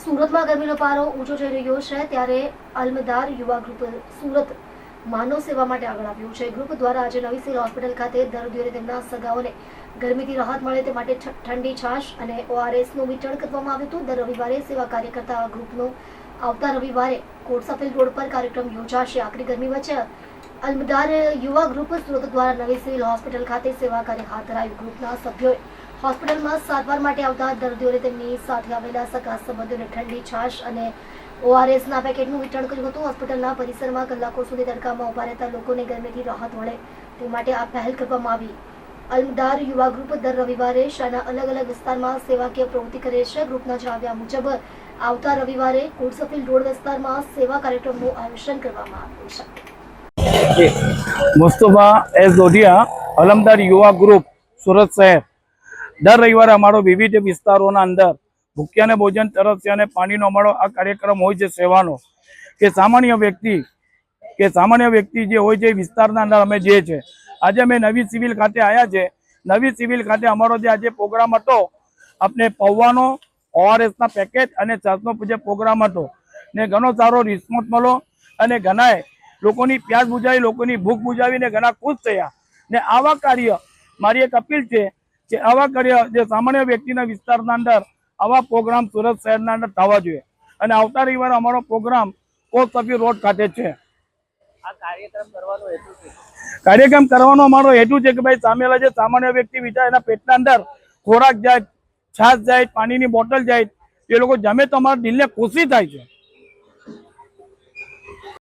સુરતમાં ગરમીનો પારો ઊંચો જઈ રહ્યો છે ત્યારે અલમદાર યુવા ગ્રુપ સુરત માનવ સેવા માટે આગળ આવ્યું છે। ગ્રુપ દ્વારા આજે નવી સિવિલ હોસ્પિટલ ખાતે દર્દીઓને તેમના સગાઓને ગરમીથી રાહત મળે તે માટે ઠંડી છાશ અને ORSનું વિતરણ કરવામાં આવ્યું હતું। દર રવિવારે સેવા કાર્ય કરતા આ ગ્રુપનો આવતા રવિવારે કોટસાફેલ રોડ પર કાર્યક્રમ યોજાશે। આકરી ગરમી વચ્ચે અલમદાર યુવા ગ્રુપ સુરત દ્વારા નવી સિવિલ હોસ્પિટલ ખાતે સેવા કાર્ય હાથ ધરાયું। ગ્રુપના સભ્યોએ હોસ્પિટલમાં સારવાર માટે આવતા દર્દીઓને તેમની સાથે આવેલા સગા સંબંધીઓને ઠંડી છાશ અને ORSના પેકેટનું વિતરણ કર્યું હતું। હોસ્પિટલના પરિસરમાં કલાકો સુધી તડકામાં ઉભા રહેતા લોકોને ગરમીથી રાહત મળે તે માટે આ પહેલ કરવામાં આવી। અલમદાર યુવા ગ્રુપ દર રવિવારે શહેરના અલગ અલગ વિસ્તારમાં સેવાકીય પ્રવૃત્તિ કરે છે। ગ્રુપના જણાવ્યા મુજબ આવતા રવિવારે કોટસફીલ રોડ વિસ્તારમાં સેવા કાર્યક્રમનું આયોજન કરવામાં આવ્યું છે। मुस्तफा एस दोधिया अलमदार युवा ग्रुप सूरत शहर दर रविवार अमारो विविध विस्तारों अंदर भूख्या ने भोजन तरस्या ने पानी नो अमारो आ कार्यक्रम होय छे सेवानो के सामान्य व्यक्ति जे होय छे विस्तारना अंदर अमे जे छे आज अमे नवी सिविल खाते आया छे। नवी सिविल खाते अमारो जे आज प्रोग्राम हतो अपने पौવાનો ORS ना पेकेट अने छासनो जे प्रोग्राम हतो ने घणो सारो रिस्पोन्स मळ्यो अने घणाए लोकोनी प्यास बुझावी लोकोनी भूख बुझावीने घणा खुश थया ने आवा कार्य मारी एक अपील छे कि आवा कार्य जे सामान्य व्यक्तिना विस्तारना अंदर आवा प्रोग्राम सूरत शहरना अंदर थवा जोईए अने आवता रविवारे अमारो प्रोग्राम कोटसफील रोड खाते छे। आ कार्यक्रम करवानो अमारो हेतु छे कि भाई सामेला जे सामान्य व्यक्ति विचार एना पेटना अंदर खोराक जाय छास जाय पानीनी बोटल जाय ए लोको जमे तो अमारा दिलने खुशी थाय छे।